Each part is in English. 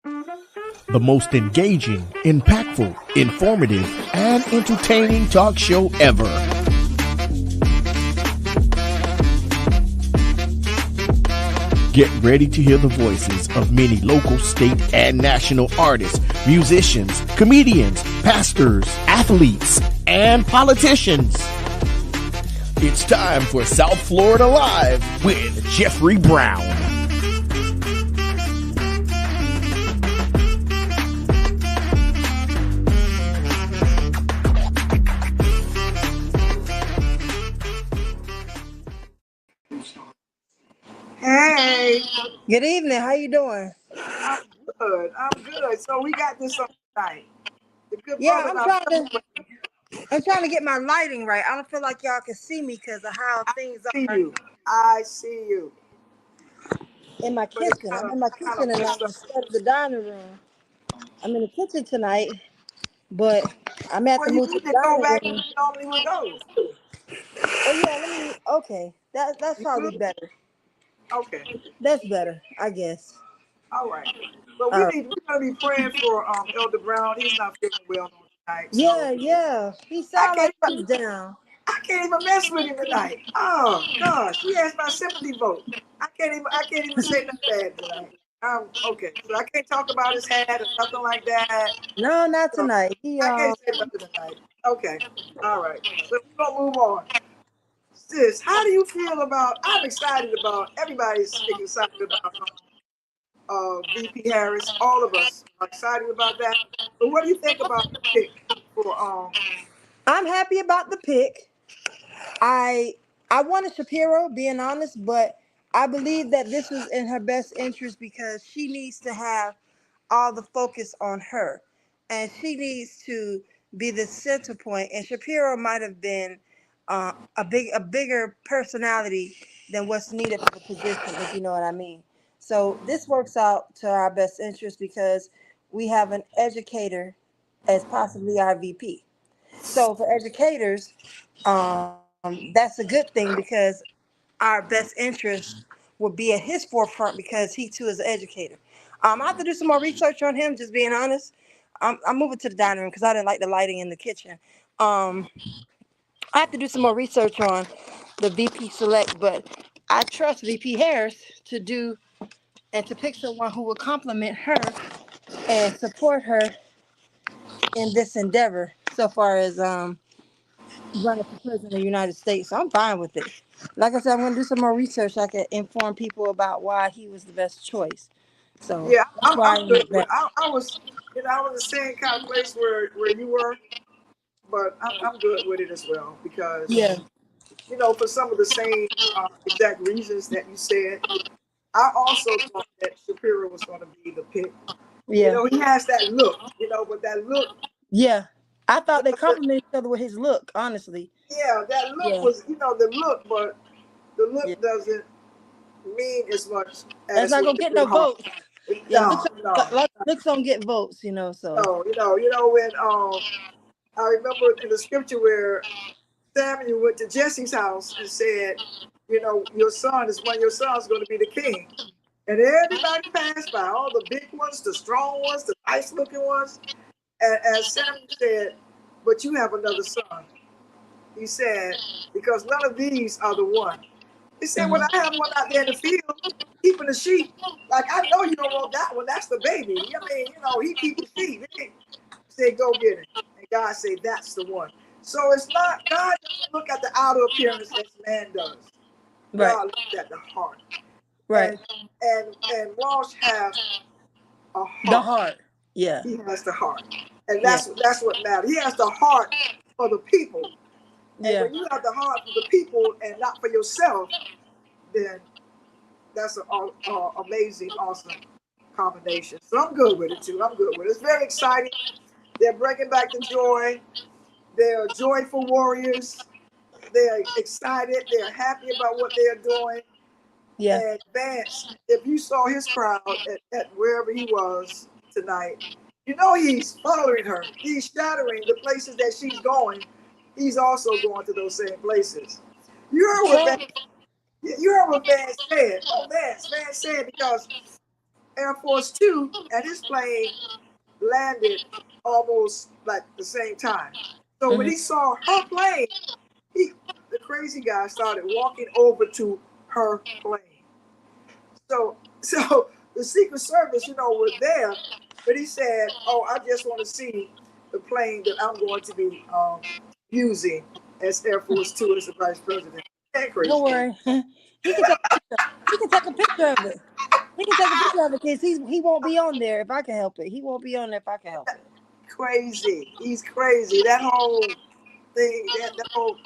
The most engaging, impactful, informative, and entertaining talk show ever. Get ready to hear the voices of many local, state, and national artists, musicians, comedians, pastors, athletes, and politicians. It's time for South Florida Live with Jeffrey Brown. Hey, Good evening. How you doing? I'm good. I'm good. So we got this on tonight. The good Yeah, brother I'm not trying to. I'm trying to get my lighting right. I don't feel like y'all can see me because of how things see are you. I see you. in my But it's kitchen. kind I'm of in my kind of kitchen tonight messed up. instead of the dining room. I'm in the kitchen tonight, but I'm at Well, to you move to need the to go dining back where room. you normally would go. Oh yeah, let me. Okay, that's You probably good? better. Okay. That's better, I guess. All right. But All right. we're gonna be praying for Elder Brown. He's not feeling well tonight, so Yeah, yeah. He I sound can't like even he's down. I can't even mess with him tonight. Oh gosh, he has my sympathy vote. I can't even say nothing bad tonight. Okay, so I can't talk about his hat or nothing like that. No, not So tonight. He I can't say nothing tonight. Okay, all right. So we're gonna move on. Sis, how do you feel about? I'm excited about. Everybody's excited about VP Harris. All of us are excited about that. But what do you think about the pick for I'm happy about the pick. I I wanted Shapiro, being honest, but I believe that this was in her best interest because she needs to have all the focus on her, and she needs to be the center point. And Shapiro might have been a bigger personality than what's needed for the position, if you know what I mean. So this works out to our best interest because we have an educator as possibly our VP. So for educators, that's a good thing because our best interest will be at his forefront because he too is an educator. I have to do some more research on him, just being honest. I'm moving to the dining room because I didn't like the lighting in the kitchen. Um, I have to do some more research on the VP select, but I trust VP Harris to do and to pick someone who will complement her and support her in this endeavor so far as running for president of the United States. So I'm fine with it. Like I said, I'm going to do some more research. So I can inform people about why he was the best choice. So Yeah, that's why I I'm am good with with. that. I was, I was the same kind of place where you were, but I'm good with it as well because Yeah, for some of the same exact reasons that you said. I also thought that Shapiro was going to be the pick. yeah, He has that look. But that look, yeah. I thought they the- complimented each other with his look. Honestly, yeah, that look yeah, was, the look, but the yeah. look doesn't mean as much That's as not what gonna get no your heart. votes. Yeah, No, no, looks don't get votes. So no. When I remember in the scripture where Samuel went to Jesse's house and said, one of your sons going to be the king. And everybody passed by, all the big ones, the strong ones, the nice looking ones. And as Samuel said, but you have another son. He said, because none of these are the one. He said, when Mhm. I have one out there in the field, keeping the sheep, like I know you don't want that one. That's the baby. I mean, he keep the sheep. He said, go get it. And God said, that's the one. So it's not, God doesn't look at the outer appearance as man does. Right, God looks at the heart. right. And Walsh has a The heart. heart. Yeah, He has the heart. And yeah, that's what matters. He has the heart for the people. And yeah. when you have the heart for the people and not for yourself, then that's an amazing, awesome combination. So I'm good with it too. I'm good with it. It's very exciting. They're bringing back the joy. They're joyful warriors. They're excited. They're happy about what they're doing. Yeah. And Vance, if you saw his crowd at wherever he was tonight, he's following her. He's shattering the places that she's going. He's also going to those same places. You heard what So Vance, you heard what Vance said. Oh, Vance said because Air Force Two, and his plane landed almost like the same time. So when Mhm. he saw her plane, he, the crazy guy, started walking over to her plane. So the Secret Service, were there, but he said, "Oh, I just want to see the plane that I'm going to be using as Air Force Two as the vice president." That Don't crazy. worry. He can take a picture. He can take a picture of it. He can take a picture of it because he won't be on there if I can help it. He won't be on there if I can help it. Crazy. He's crazy. That whole thing, that whole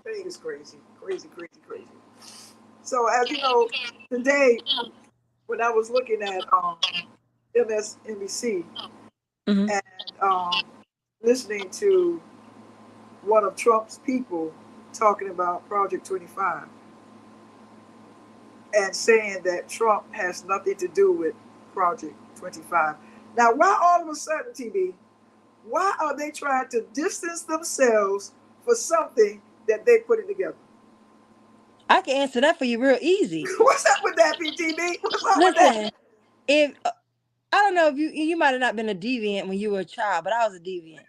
thing is crazy. Crazy, crazy, crazy. So as you know, today when I was looking at MSNBC Hmm. and listening to one of Trump's people talking about Project 25 and saying that Trump has nothing to do with Project 25. Now, why all of a sudden, TB, why are they trying to distance themselves for something that they put it together? I can answer that for you real easy. What's up with that, PTB? What's up with that? Listen, if I don't know if you might have not been a deviant when you were a child, but I was a deviant.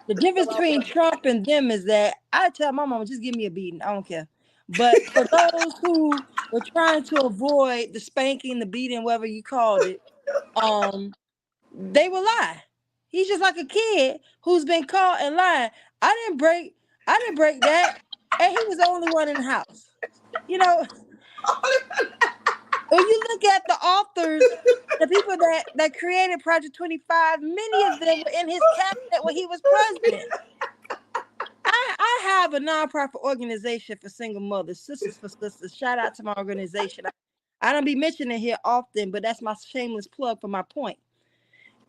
The difference between Trump and them is that I tell my mama, just give me a beating. I don't care. But for those who were trying to avoid the spanking, the beating, whatever you called it, um, they will lie. He's just like a kid who's been caught and lying. I didn't break that. And he was the only one in the house. You know, when you look at the authors, the people that created Project 25, many of them were in his cabinet when he was president. I have a nonprofit organization for single mothers, Sisters for Sisters. Shout out to my organization. I don't be mentioning it here often, but that's my shameless plug for my point.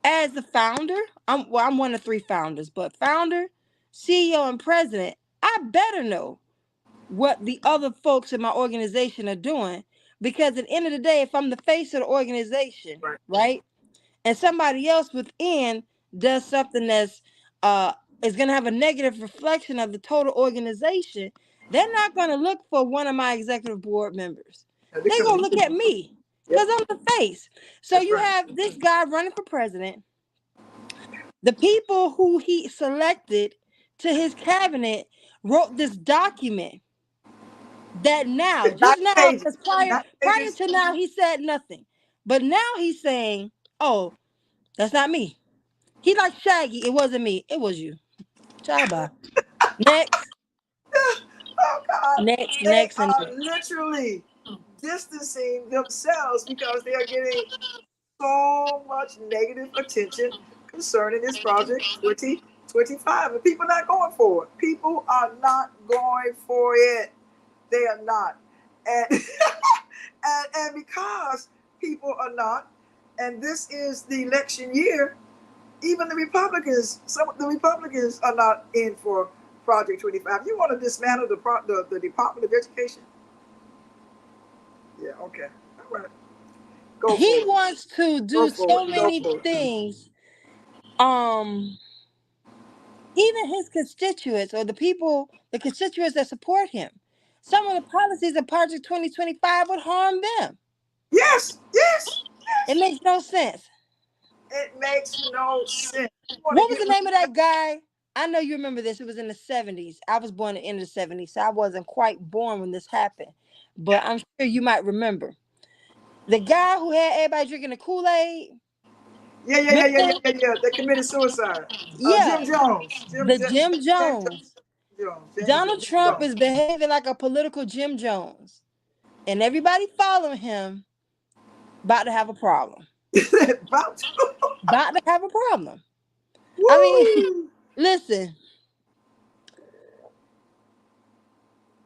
As the founder, I'm one of three founders, but founder, CEO, and president, I better know what the other folks in my organization are doing because at the end of the day, if I'm the face of the organization, Right. right, and somebody else within does something that's is going to have a negative reflection of the total organization, they're not going to look for one of my executive board members. They're They're going coming. to look at me because Yep, I'm the face. So that's you right. have this guy running for president. The people who he selected to his cabinet wrote this document that now, just Nine now, pages. because prior Nine prior pages. to now, he said nothing. But now he's saying, "Oh, that's not me." He like Shaggy. It wasn't me. It was you. Ciao, bye. Next, Oh God, next, they next, and are next. literally distancing themselves because they are getting so much negative attention concerning this project 2025, and people are not going for it. People are not going for it. They are not, and and because people are not, and this is the election year, even the Republicans, some of the Republicans are not in for Project 25. You want to dismantle the Department of Education? Yeah, okay. All right. Go He for it. wants to Go do for so it. Go many for it. things. Um, Even his constituents or the constituents that support him, some of the policies of Project 2025 would harm them. Yes, yes, It yes. makes no sense. It makes no sense. You want to What was get the rid name of that guy? I know you remember this. It was in the 70s. I was born in the end of the 70s, so I wasn't quite born when this happened. But I'm sure you might remember. The guy who had everybody drinking the Kool-Aid. Yeah, yeah, yeah, Remember yeah, yeah, him? yeah, yeah. They committed suicide. Yeah, Jim Jones. the Jim James Jones. Jones. James Donald Jones. Trump is behaving like a political Jim Jones. And everybody following him about to have a problem. About to. About to have a problem. I mean, Woo! listen,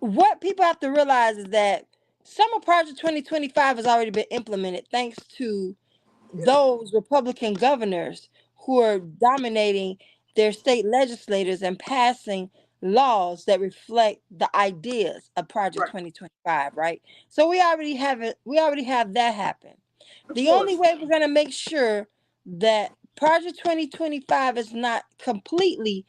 what people have to realize is that Summer Project 2025 has already been implemented thanks to Yeah, those Republican governors who are dominating their state legislators and passing laws that reflect the ideas of Project right. 2025, right? So we already have that happen. Of The only course. way we're going to make sure that Project 2025 is not completely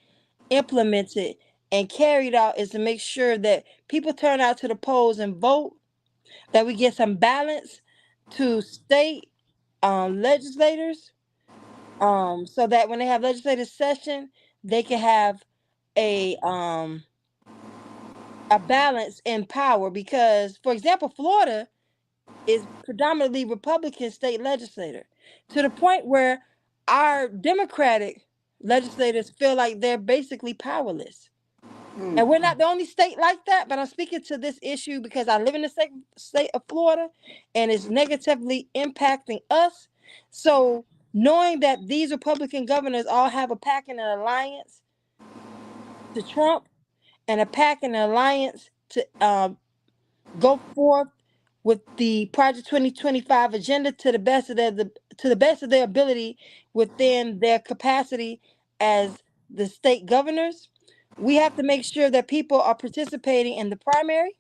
implemented and carried out is to make sure that people turn out to the polls and vote, that we get some balance to state legislators, so that when they have legislative session, they can have a um a balance in power. Because, for example, Florida is predominantly Republican state legislator, to the point where our Democratic legislators feel like they're basically powerless. And we're not the only state like that, but I'm speaking to this issue because I live in the state of Florida and it's negatively impacting us. So, knowing that these Republican governors all have a pact and an alliance to Trump and a pact and an alliance to go forth with the Project 2025 agenda to the best of to the best of their ability within their capacity as the state governors. We have to make sure that people are participating in the primary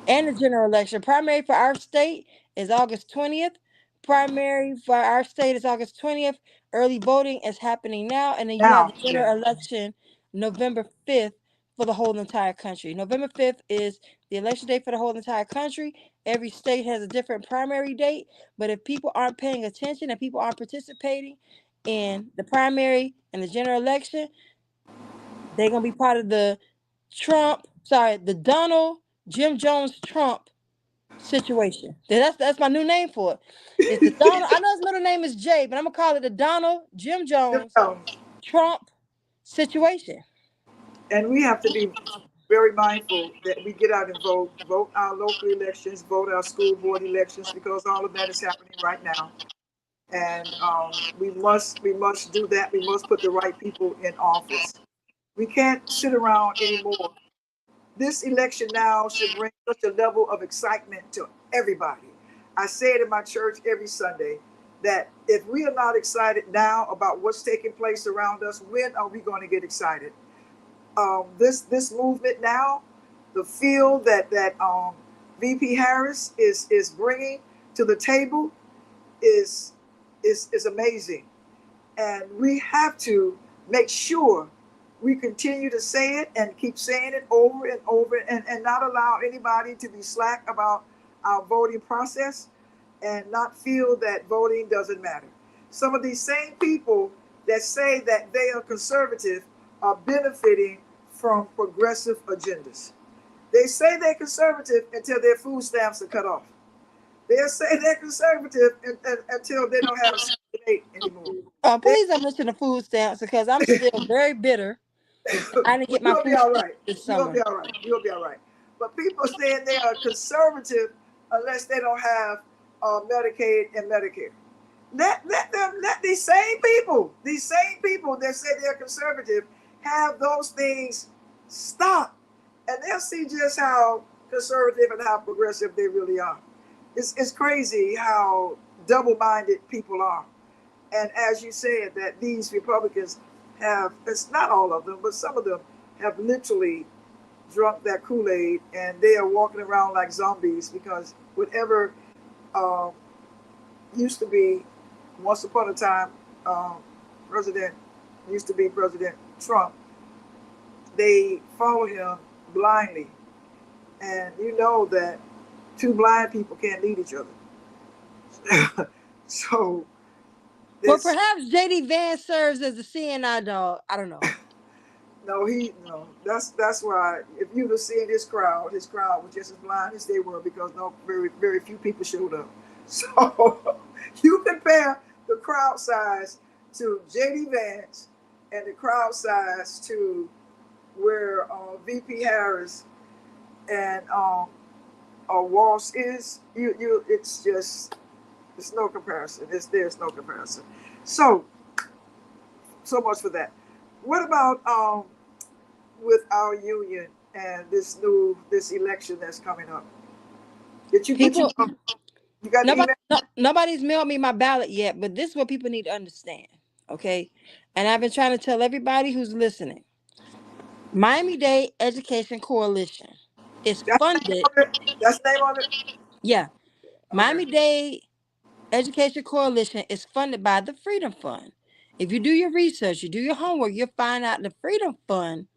and the general election. Primary for our state is August 20th. Primary for our state is August 20th. Early voting is happening now. And then you have Now, the yeah. general election November 5th for the whole entire country. November 5th is the election date for the whole entire country. Every state has a different primary date. But if people aren't paying attention and people aren't participating in the primary and the general election, they're going to be part of the Donald Jim Jones Trump situation. That's my new name for it. It's the Donald. I know his middle name is Jay, but I'm gonna call it the Donald Jim Jones Trump situation. And we have to be very mindful that we get out and vote our local elections, vote our school board elections, because all of that is happening right now. And we must do that. We must put the right people in office. We can't sit around anymore. This election now should bring such a level of excitement to everybody. I say it in my church every Sunday that if we are not excited now about what's taking place around us, when are we going to get excited? This movement now, the feel that VP Harris is bringing to the table is is amazing, and we have to make sure we continue to say it and keep saying it over and over, and not allow anybody to be slack about our voting process and not feel that voting doesn't matter. Some of these same people that say that they are conservative are benefiting from progressive agendas. They say they're conservative until their food stamps are cut off. They'll say they're conservative until they don't have a Section 8 anymore. They, Please don't mention the food stamps because I'm still very bitter. I didn't well, get my you'll be food all stamps right. this You'll summer. be all right. You'll be all right. But people saying they are conservative unless they don't have Medicaid and Medicare. Let these same people that say they're conservative, have those things stop, and they'll see just how conservative and how progressive they really are. It's crazy how double-minded people are. And as you said, that these Republicans have, it's not all of them, but some of them have literally drunk that Kool-Aid, and they are walking around like zombies because whatever uh, used to be, once upon a time, President, used to be President Trump, they follow him blindly. And you know that two blind people can't lead each other. So Well, this, perhaps JD Vance serves as the CNI dog. I don't know. no, that's why if you'd have seen his crowd was just as blind as they were because no very few people showed up. So you compare the crowd size to JD Vance and the crowd size to where VP Harris and Walsh is, you it's just, it's no comparison. There's no comparison. So so much for that. What about with our union and this election that's coming up? People, You got the email? nobody's mailed me my ballot yet, but this is what people need to understand. Okay. And I've been trying to tell everybody who's listening. Miami-Dade Education Coalition is That's the name funded. of it. That's the name of it. Yeah. Okay. Miami-Dade Education Coalition is funded by the Freedom Fund. If you do your research, you do your homework, you'll find out the Freedom Fund,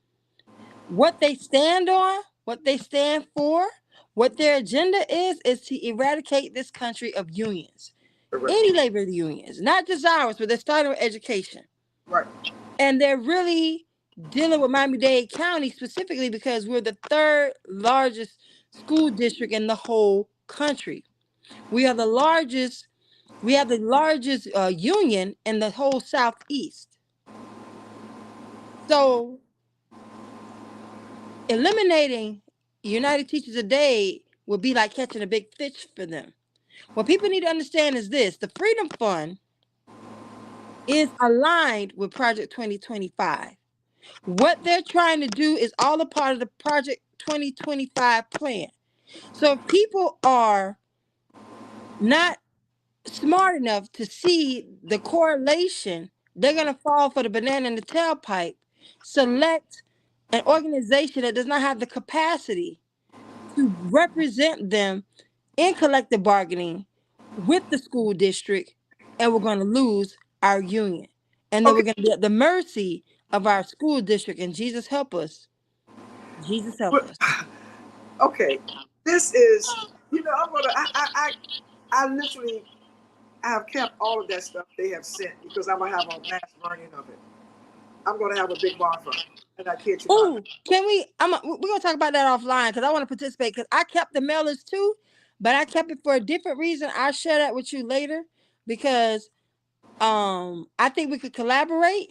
what they stand on, what they stand for, what their agenda is to eradicate this country of unions. Correct. any labor unions, not just ours, but they're starting with education. Right. And they're really dealing with Miami-Dade County specifically because we're the third largest school district in the whole country. We are the largest, we have the largest union in the whole Southeast. So eliminating United Teachers a Day would be like catching a big fish for them. What people need to understand is this: the Freedom Fund is aligned with Project 2025. What they're trying to do is all a part of the Project 2025 plan. So if people are not smart enough to see the correlation, they're going to fall for the banana in the tailpipe, select an organization that does not have the capacity to represent them in collective bargaining with the school district, and we're going to lose our union. And then Okay. we're going to be at the mercy of our school district. And Jesus help us. Jesus help us. Okay. This is, I'm gonna. I literally have kept all of that stuff they have sent because I'm gonna have a mass burning of it. I'm gonna have a big bonfire, and I kid you not. Oh, can we? We're gonna talk about that offline because I want to participate because I kept the mailers too, but I kept it for a different reason. I'll share that with you later because I think we could collaborate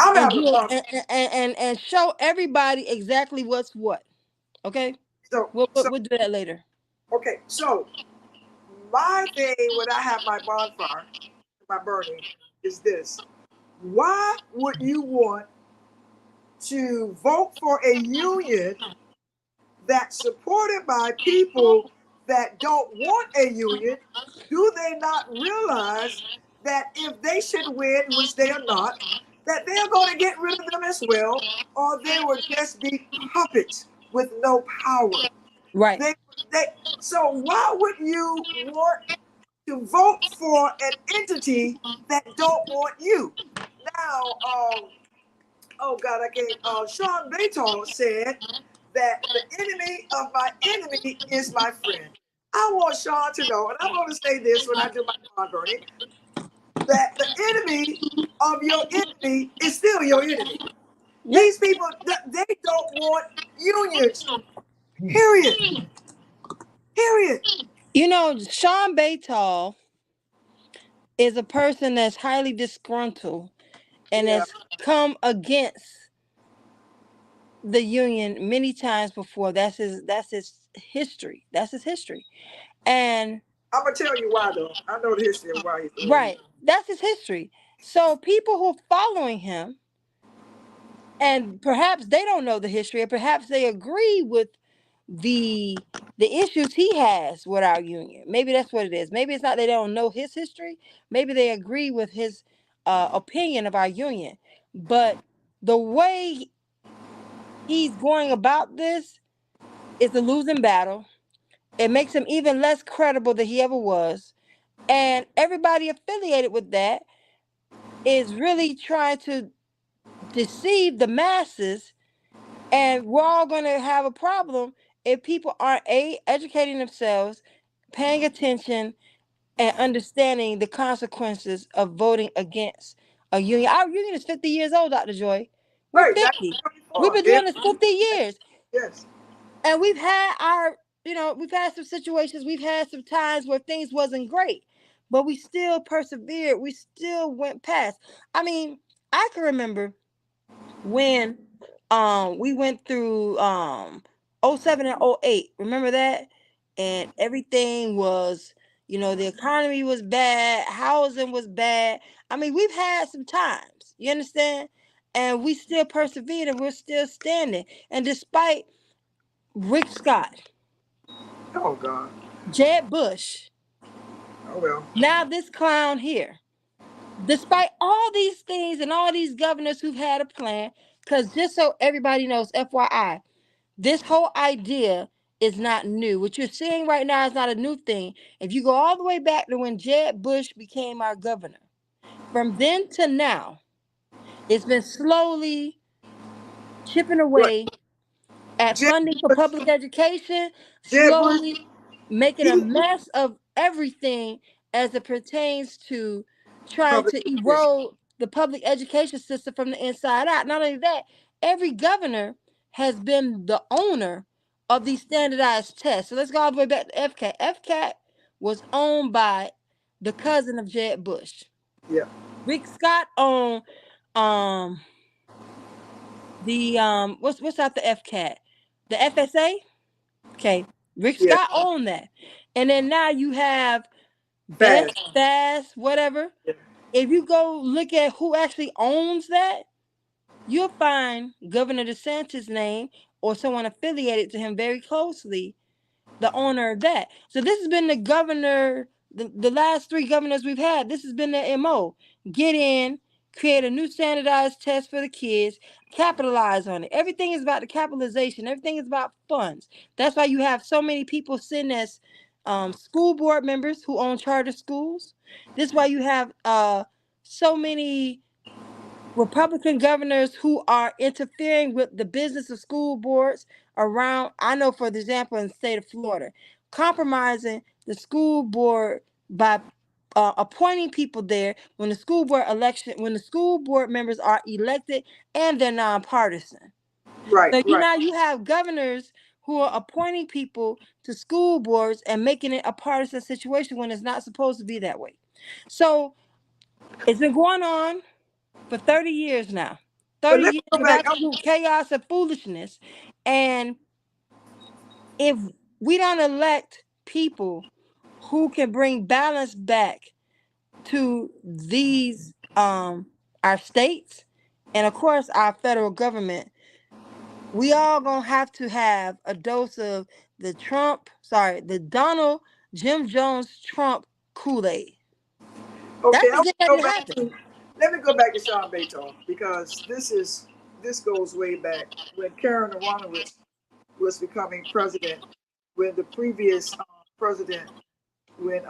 I'm and having a do it bonfire. and show everybody exactly what's what. Okay, So, we'll do that later. okay. So, my thing when I have my bonfire, my burning, is this: why would you want to vote for a union that's supported by people that don't want a union? Do they not realize that if they should win, which they are not, that they're going to get rid of them as well, or they will just be puppets with no power? Right. They, so why would you want to vote for an entity that don't want you? Now, oh God, I can't. Sean Baytall said that the enemy of my enemy is my friend. I want Sean to know, and I'm going to say this when I do my bond burning, that the enemy of your enemy is still your enemy. Yep. These people, they don't want unions. Period. Period. You know, Sean Baytall is a person that's highly disgruntled and Yeah. has come against the union many times before. That's his history. That's his history. And I'm gonna tell you why though. I know the history of why he's doing it. right, that's his history. So people who are following him, and perhaps they don't know the history, or perhaps they agree with the issues he has with our union. Maybe that's what it is. Maybe it's not they don't know his history. Maybe they agree with his opinion of our union. But the way he's going about this is a losing battle. It makes him even less credible than he ever was. And everybody affiliated with that is really trying to deceive the masses. And we're all going to have a problem if people aren't educating themselves, paying attention, and understanding the consequences of voting against a union. Our union is 50 years old, Dr. Joy. We're Right, 50. We've 1924. been Yeah. doing this 50 years. Yes. And we've had we've had some situations, we've had some times where things wasn't great, but we still persevered. We still went past. I mean, I can remember when we went through '07 and '08. Remember that? And everything was, the economy was bad, housing was bad. I mean, we've had some times, you understand? And we still persevered and we're still standing. And despite Rick Scott, Oh God. Jeb Bush, Oh well. now this clown here, despite all these things and all these governors who've had a plan, because just so everybody knows, FYI, this whole idea is not new. What you're seeing right now is not a new thing. If you go all the way back to when Jeb Bush became our governor, from then to now, it's been slowly chipping Right. away at Jeb funding for Bush. public education, Jeb Bush. slowly making a He. mess of everything as it pertains to trying Public to education. erode the public education system from the inside out. Not only that, every governor has been the owner of these standardized tests. So let's go all the way back to FCAT. FCAT was owned by the cousin of Jeb Bush. Yeah. Rick Scott owned um the what's out the FCAT? The FSA? Okay. Rick Yeah. Scott owned that. And then now you have Best Fast. Fast, whatever. Yeah. If you go look at who actually owns that, you'll find Governor DeSantis' name or someone affiliated to him very closely, the owner of that. So this has been the governor, the last three governors we've had. This has been their MO. Get in, create a new standardized test for the kids, capitalize on it. Everything is about the capitalization. Everything is about funds. That's why you have so many people sitting as school board members who own charter schools. This is why you have so many Republican governors who are interfering with the business of school boards around. I know, for example, in the state of Florida, compromising the school board by appointing people there when the school board election, when the school board members are elected and they're nonpartisan. Right. So Right. now you have governors who are appointing people to school boards and making it a partisan situation when it's not supposed to be that way. So it's been going on for 30 years now. But 30 let years me go of back. absolute chaos and foolishness. And if we don't elect people who can bring balance back to these our states and of course our federal government, we all gonna have a dose of the Donald Jim Jones Trump Kool-Aid. Okay, That's I what's want getting to ready go to back happen. to let me go back to Sean Bayton because this goes way back when Karen Aronowitz was becoming president, when the previous president, when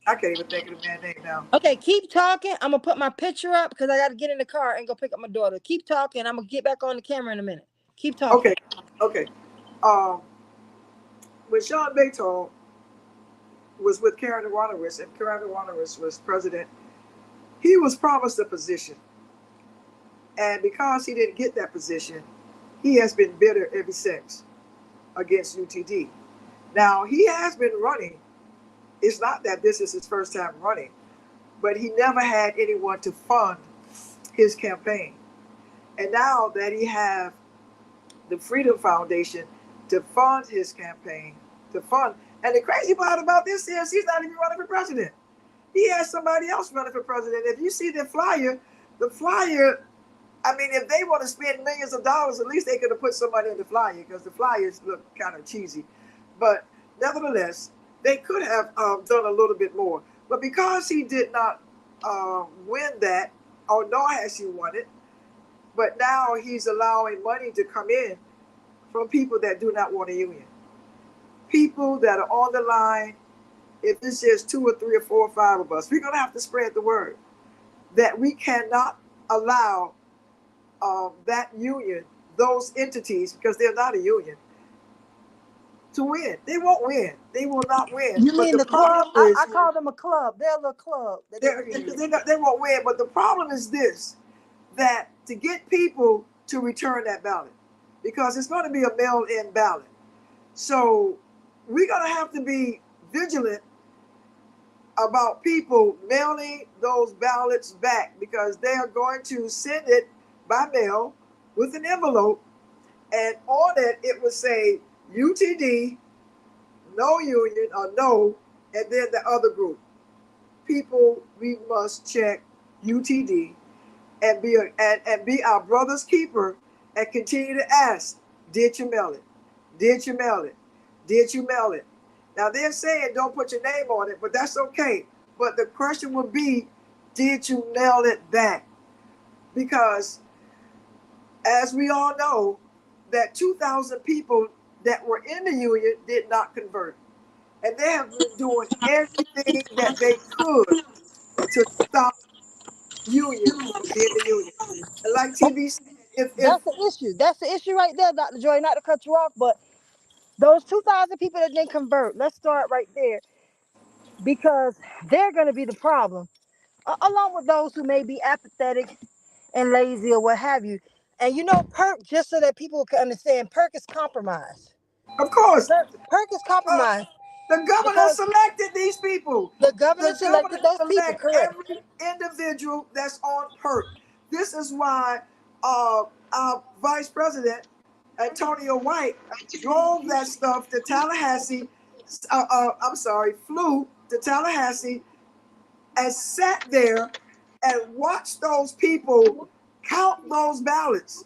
I can't even think of the man's name now. Okay, keep talking. I'm gonna put my picture up because I got to get in the car and go pick up my daughter. Keep talking. I'm gonna get back on the camera in a minute. Keep talking. Okay, okay. Um, when Sean Bayton was with Karen Aronowitz and Karen Aronowitz was president, he was promised a position, and because he didn't get that position, he has been bitter ever since against UTD. Now he has been running. It's not that this is his first time running, but he never had anyone to fund his campaign. And now that he have the Freedom Foundation to fund his campaign, to fund, and the crazy part about this is he's not even running for president. He has somebody else running for president. If you see the flyer, I mean, if they want to spend millions of dollars, at least they could have put somebody in the flyer because the flyers look kind of cheesy. But nevertheless, they could have done a little bit more. But because he did not win that, or nor has he won it, but now he's allowing money to come in from people that do not want a union. People that are on the line, if it's just two or three or four or five of us, we're going to have to spread the word that we cannot allow that union, those entities, because they're not a union, to win. They won't win. They will not win. You But mean the the club? problem I is, call them a club. They're a little club that they created. they won't win. But the problem is this, that to get people to return that ballot, because it's going to be a mail-in ballot. So we're going to have to be vigilant about people mailing those ballots back because they are going to send it by mail with an envelope, and on it it will say UTD, no union, or no, and then the other group. People, we must check UTD and be our brother's keeper and continue to ask, did you mail it? Did you mail it? Did you mail it? Now they're saying don't put your name on it, but that's okay. But the question would be, did you mail it back? Because as we all know, that 2,000 people that were in the union did not convert. And they have been doing everything that they could to stop union from being a union. And like TV said, if That's the issue. That's the issue right there, Dr. Joy. Not to cut you off, but those 2,000 people that didn't convert. Let's start right there. because they're going to be the problem, along with those who may be apathetic and lazy or what have you. And perk, just so that people can understand, perk is compromise. Of course, Perk is uh, compromise the governor because selected these people. the governor The governor selected those people, select correct? every individual that's on PERC. This is why our vice president, Antonio White, drove that stuff to Tallahassee. I'm sorry, flew to Tallahassee and sat there and watched those people count those ballots.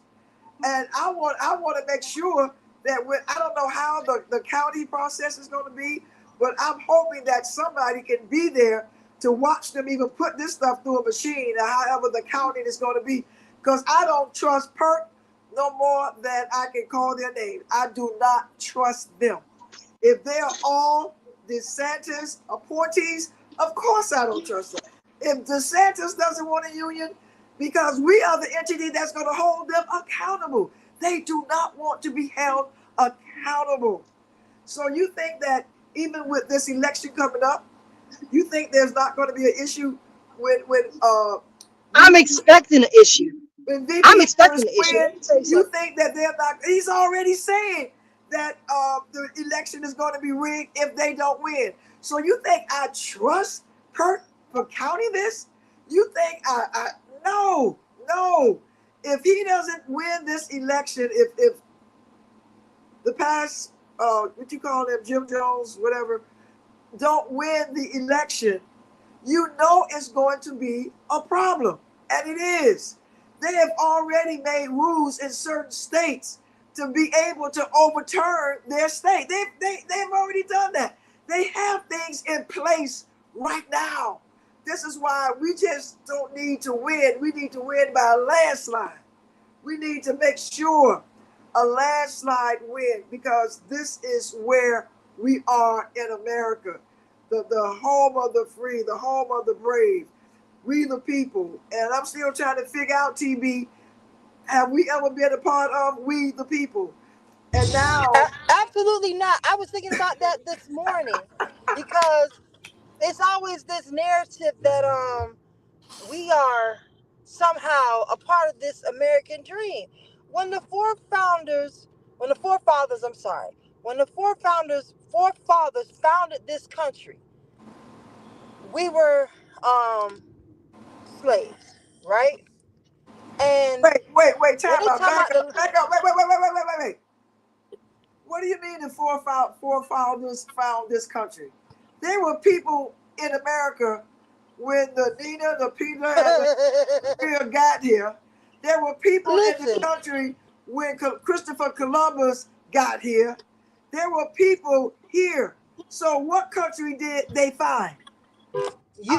And I want to make sure that when I don't know how the county process is going to be, but I'm hoping that somebody can be there to watch them even put this stuff through a machine, or however the counting is going to be, because I don't trust PERC no more than I can call their name. I do not trust them. If they're all DeSantis appointees, of course I don't trust them. If DeSantis doesn't want a union, because we are the entity that's going to hold them accountable. They do not want to be held accountable. So you think that even with this election coming up, you think there's not going to be an issue I'm expecting an issue. when I'm VP expecting Harris an issue. Let win? me tell you You something. think that they're not? He's already saying that the election is going to be rigged if they don't win. So you think I trust Kurt for counting this? You think I no, no. If he doesn't win this election, if the past what you call them, Jim Jones, whatever, don't win the election, you know it's going to be a problem. And it is. They have already made rules in certain states to be able to overturn their state. They've already done that. They have things in place right now. This is why we just don't need to win. We need to win by a landslide. We need to make sure a landslide win, because this is where we are in America. The home of the free, the home of the brave. We the people. And I'm still trying to figure out, TB, have we ever been a part of we the people? And now, Absolutely not. I was thinking about that this morning because it's always this narrative that we are somehow a part of this American dream. When the forefathers, I'm sorry, when the forefathers founded this country, we were um slaves, right? And wait, when time they out, talk back about up, back up, wait. What do you mean the forefathers found this country? There were people in America when the Nina, the Peter, and the Maria got here. There were people in the listen, country when Christopher Columbus got here. There were people here. So what country did they find?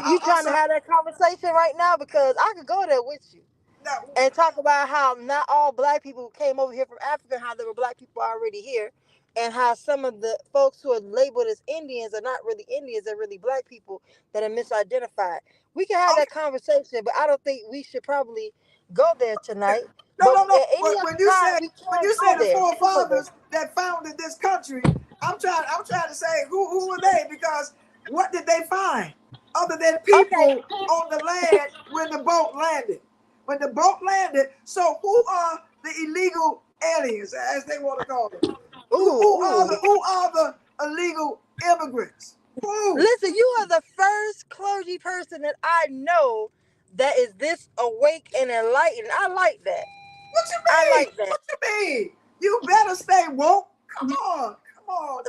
you I'm trying to sorry. have that conversation right now because I could go there with you No, and talk about how not all black people came over here from Africa, how there were black people already here, and how some of the folks who are labeled as Indians are not really Indians, they're really black people that are misidentified. We can have okay. that conversation, but I don't think we should probably go there tonight. No, But no, no. at any When other you time, say we when can you go say the there. We can go there. forefathers that founded this country, I'm trying to say who were they? Because what did they find other than Okay. people on the land when the boat landed? When the boat landed, so who are the illegal aliens, as they want to call them? Ooh, ooh. Who are the illegal immigrants? Who? Listen, you are the first clergy person that I know that is this awake and enlightened. I like that. What I you mean? like that. What you mean? You better stay woke. Come on,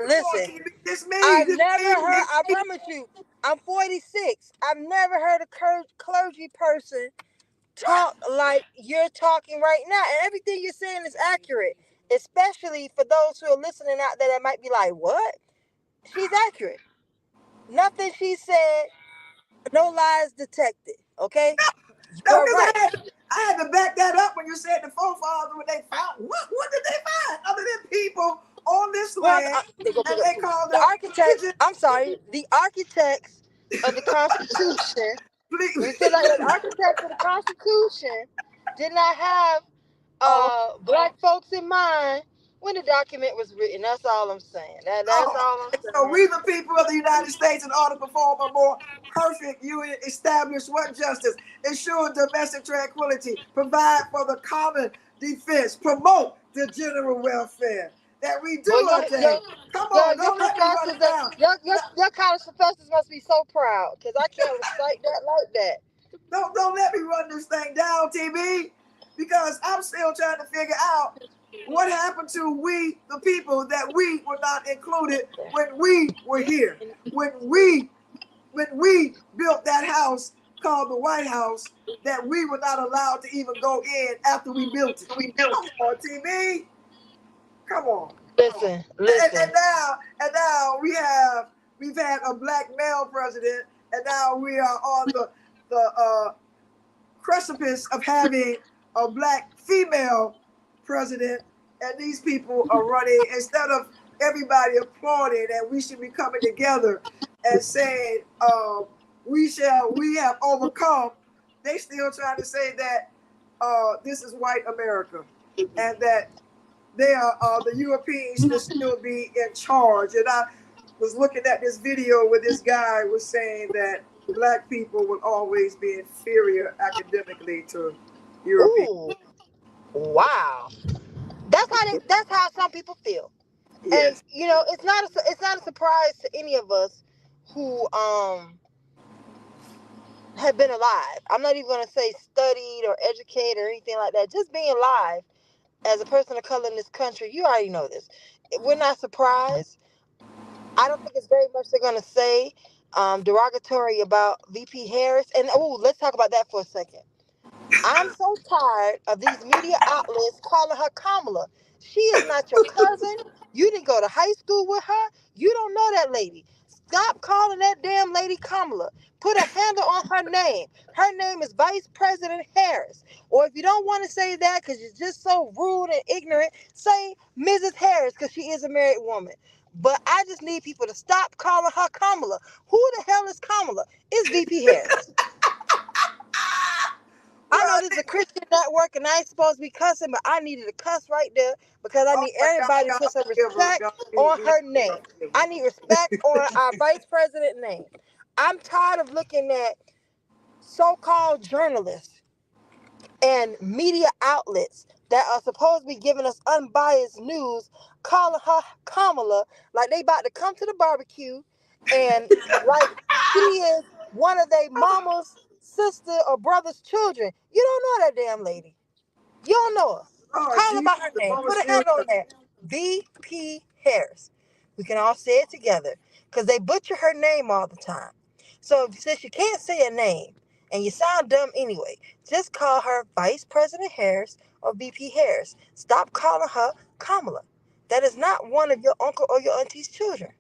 Listen, TV. This me. I've This never me. heard, I promise you, I'm 46. I've never heard a clergy person talk like you're talking right now. And everything you're saying is accurate, especially for those who are listening out there that might be like, what? She's accurate. Nothing she said, no lies detected. Okay? You No, are because right. I had to back that up when you said the forefathers when they found what did they find other than people on this Well, land, they go pick and up they the food. called The them architects, indigenous. I'm sorry, the architects of the Constitution, let me Please. say like that, the architects of the Constitution did not have Oh, black folks in mind when the document was written. That's all I'm saying. That's Oh, all I'm and so saying. we, the people of the United States, in order to perform a more perfect union, establish what justice, ensure domestic tranquility, provide for the common defense, promote the general welfare. That we do Boy, ordain. Come on, your don't let me run professors, it down. your college professors must be so proud because I can't recite that like that. Don't let me run this thing down, TV, because I'm still trying to figure out what happened to we, the people, that we were not included when we were here, when we built that house called the White House, that we were not allowed to even go in after we built it. Come on, TV, come on. Listen, And, listen. and now, we've had a black male president, and now we are on the precipice of having a black female president, and these people are running instead of everybody applauding and we should be coming together and saying we have overcome. They still trying to say that this is white America and that they are the Europeans should still be in charge. And I was looking at this video where this guy was saying that black people will always be inferior academically to Europeans. Ooh, wow. That's how some people feel. And Yes. it's not a surprise to any of us who have been alive. I'm not even gonna say studied or educated or anything like that. Just being alive as a person of color in this country, you already know this. We're not surprised. I don't think it's very much they're gonna say derogatory about VP Harris. And let's talk about that for a second. I'm so tired of these media outlets calling her Kamala. She is not your cousin. You didn't go to high school with her. You don't know that lady. Stop calling that damn lady Kamala. Put a handle on her name. Her name is Vice President Harris. Or if you don't want to say that because you're just so rude and ignorant, say Mrs. Harris because she is a married woman. But I just need people to stop calling her Kamala. Who the hell is Kamala? It's VP Harris. I know Well, this is a Christian network and I ain't supposed to be cussing, but I needed to cuss right there because I oh need my God, everybody to God put some forgive her. respect God, on her God name. forgive her. I need respect on our vice president name. I'm tired of looking at so-called journalists and media outlets that are supposed to be giving us unbiased news calling her Kamala like they about to come to the barbecue and like she is one of their mama's sister or brother's children. You don't know that damn lady. You don't know her. Lord Call her Jesus, by her the name. Holy Put a Spirit. handle on that. VP Harris. We can all say it together because they butcher her name all the time. So since you can't say a name and you sound dumb anyway, just call her Vice President Harris or VP Harris. Stop calling her Kamala. That is not one of your uncle or your auntie's children.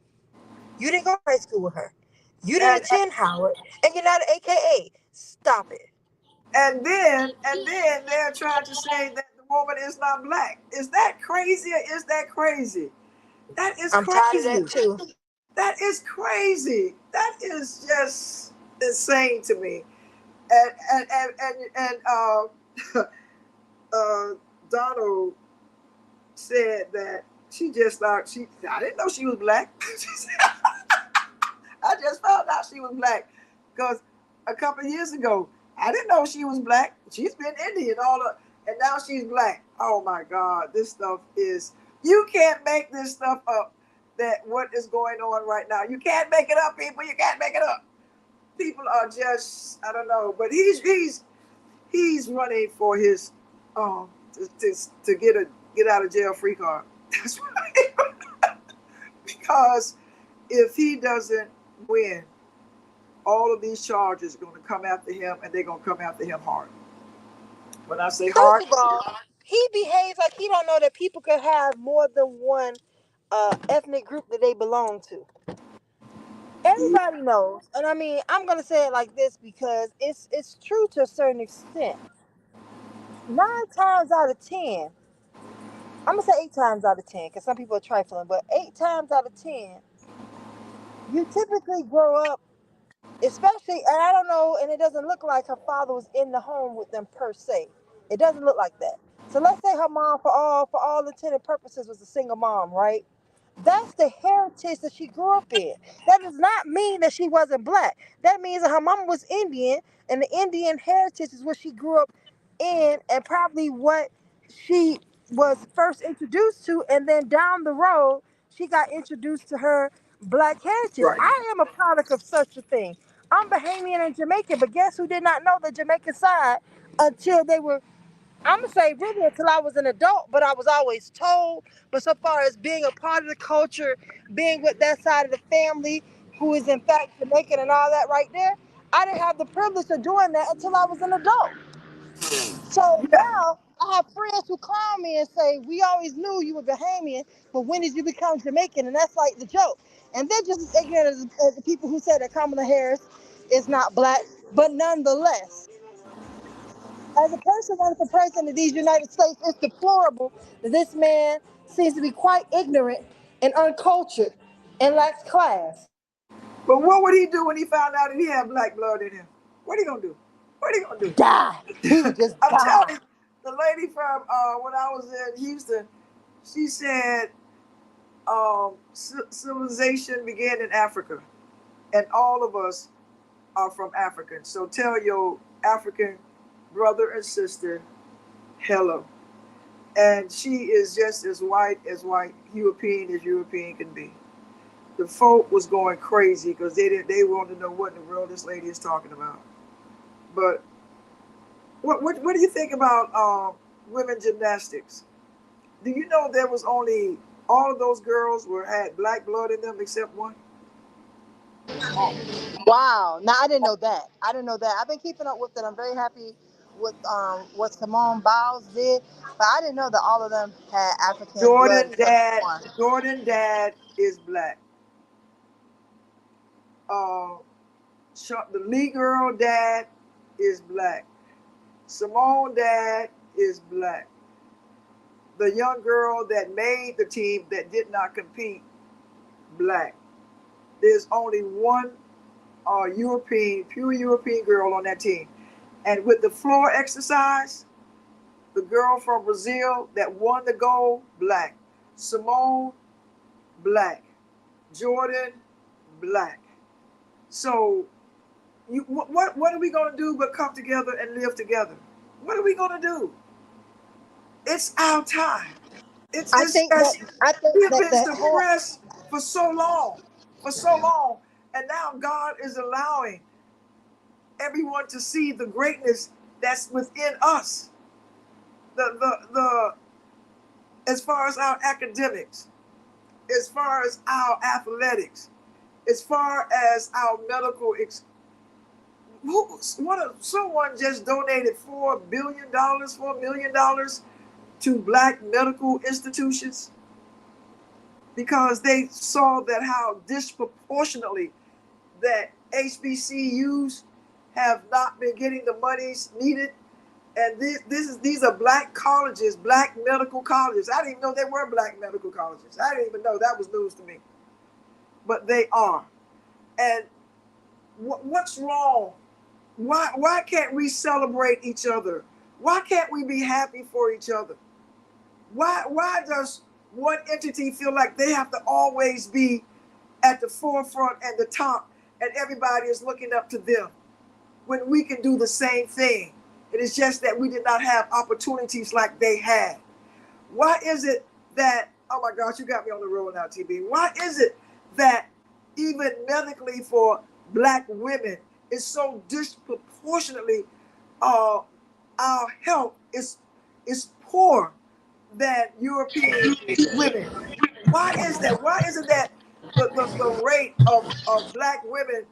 You didn't go to high school with her. You didn't And attend Howard, and you're not an AKA. Stop it. and then they're trying to say that the woman is not black. Is that crazy or is that crazy? That is I'm tired of crazy. that too. That is crazy. That is just insane to me. And Donald said that she just thought she. I didn't know she was black. I just found out she was black because a couple of years ago I didn't know she was black. She's been Indian and now she's black. Oh my God, this stuff is. You can't make this stuff up. That what is going on right now. You can't make it up, people. You can't make it up. People are just I don't know, but he's running for his to get out of jail free card. That's right. Because if he doesn't win, all of these charges are going to come after him, and they're going to come after him hard. When I say First hard, of all, he behaves like he don't know that people can have more than one ethnic group that they belong to. he, Everybody knows, and I mean, I'm gonna say it like this because it's true to a certain extent. 9 times out of 10, I'm gonna say 8 times out of 10 because some people are trifling, but 8 times out of 10, you typically grow up, especially, and I don't know, and it doesn't look like her father was in the home with them per se. It doesn't look like that. So let's say her mom, for all intended purposes, was a single mom, right? That's the heritage that she grew up in. That does not mean that she wasn't black. That means that her mama was Indian, and the Indian heritage is what she grew up in, and probably what she was first introduced to, and then down the road, she got introduced to her black heritage. Right. I am a product of such a thing. I'm Bahamian and Jamaican, but guess who did not know the Jamaican side until they were, I'm gonna say really until I was an adult, but I was always told. But so far as being a part of the culture, being with that side of the family, who is in fact Jamaican and all that right there, I didn't have the privilege of doing that until I was an adult. So Yeah. now I have friends who call me and say, "We always knew you were Bahamian, but when did you become Jamaican?" And that's like the joke. And they're just as ignorant as the people who said that Kamala Harris is not black, but nonetheless, as a person running for president of these United States, it's deplorable that this man seems to be quite ignorant and uncultured and lacks class. But what would he do when he found out that he had black blood in him? What are he gonna do? What are he gonna do? Die. He would just I'm die. telling you, the lady from when I was in Houston, she said civilization began in Africa, and all of us are from Africa. So tell your African brother and sister hello. And she is just as white European as European can be. The folk was going crazy because they wanted to know what in the world this lady is talking about. But what do you think about women gymnastics? Do you know there was only all of those girls had black blood in them except one? Wow. Now I didn't know that. I didn't know that. I've been keeping up with it. I'm very happy with what Simone Biles did, but I didn't know that all of them had African blood Jordan except dad, one. Jordan dad is black. Uh, the Lee girl dad is black. Simone dad is black. The young girl that made the team that did not compete, black. There's only one pure European girl on that team. And with the floor exercise, the girl from Brazil that won the gold, black. Simone, black. Jordan, black. So what are we gonna do but come together and live together? What are we gonna do? It's our time. I It's think that just I think we have that been the whole suppressed for so long, and now God is allowing everyone to see the greatness that's within us. The as far as our academics, as far as our athletics, as far as our medical. Someone just donated $4 million to black medical institutions because they saw that how disproportionately that HBCUs have not been getting the monies needed. And these are black colleges, black medical colleges. I didn't even know they were black medical colleges. I didn't even know. That was news to me. But they are. And what's wrong? Why can't we celebrate each other? Why can't we be happy for each other? Why does one entity feel like they have to always be at the forefront and the top, and everybody is looking up to them when we can do the same thing? It is just that we did not have opportunities like they had. Why is it that, oh my gosh, you got me on the road now, TB. Why is it that even medically for black women is so disproportionately, our health is poor than European women? Why is that? Why is it that the rate of black women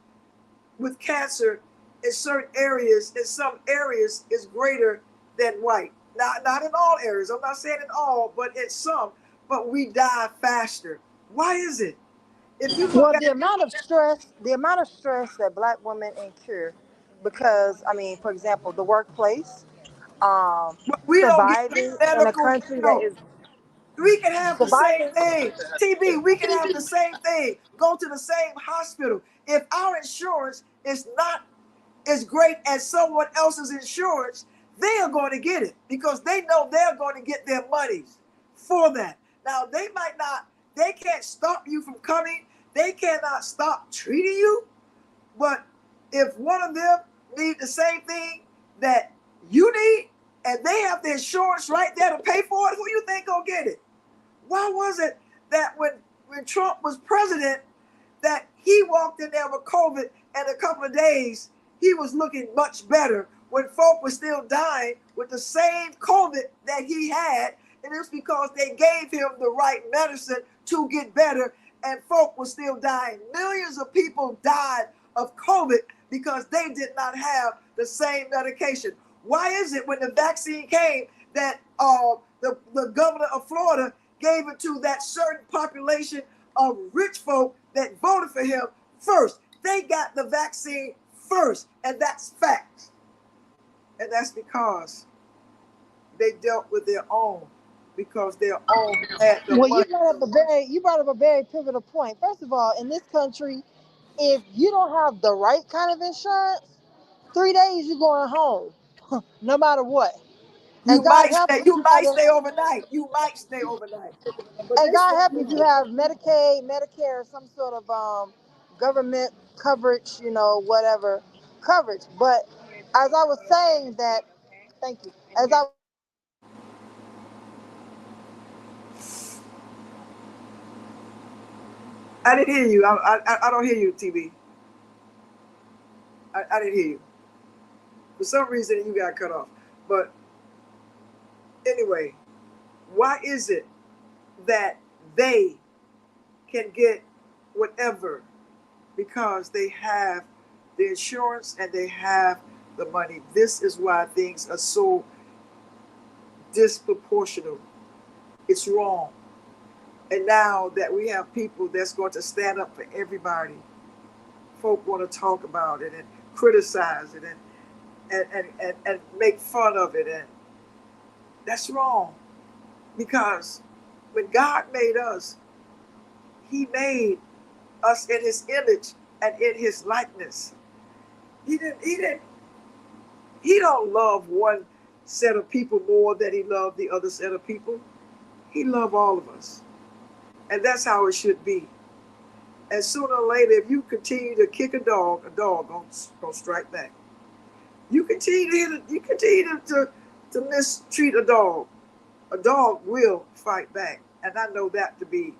with cancer in certain areas, in some areas, is greater than white? Not in all areas. I'm not saying in all, but in some. But we die faster. Why is it? If you look well, at, the amount of stress that black women incur, because I mean, for example, the workplace, we don't get surviving in a medical, country that is we can have the same surviving. thing. TB, we can have the same thing. Go to the same hospital. If our insurance is not as great as someone else's insurance, they are going to get it because they know they're going to get their monies for that. Now, they might not, they can't stop you from coming. They cannot stop treating you. But if one of them need the same thing that you need, and they have the insurance right there to pay for it, who you think gonna get it? Why was it that when Trump was president, that he walked in there with COVID and a couple of days, he was looking much better when folk were still dying with the same COVID that he had, and it's because they gave him the right medicine to get better, and folk were still dying. Millions of people died of COVID because they did not have the same medication. Why is it when the vaccine came that the governor of Florida gave it to that certain population of rich folk that voted for him first? They got the vaccine first, and that's fact. And that's because they dealt with their own, because their own had the Well, money. you brought up a very pivotal point. First of all, in this country, if you don't have the right kind of insurance, 3 days you're going home, no matter what. You And God might help stay, if you you might have stay overnight. You might stay overnight. But and this God one help you if you have. have Medicaid, Medicare, some sort of government coverage, whatever coverage. But as I was saying that, thank you. As I I didn't hear you. I don't hear you, TV. I didn't hear you. For some reason, you got cut off. But anyway, why is it that they can get whatever? Because they have the insurance and they have the money. This is why things are so disproportional. It's wrong. And now that we have people that's going to stand up for everybody, folk want to talk about it and criticize it and make fun of it. And that's wrong. Because when God made us, he made us in his image and in his likeness. He don't love one set of people more than he loved the other set of people. He loved all of us. And that's how it should be. And sooner or later, if you continue to kick a dog gonna strike back. You continue to mistreat a dog will fight back. And I know that to be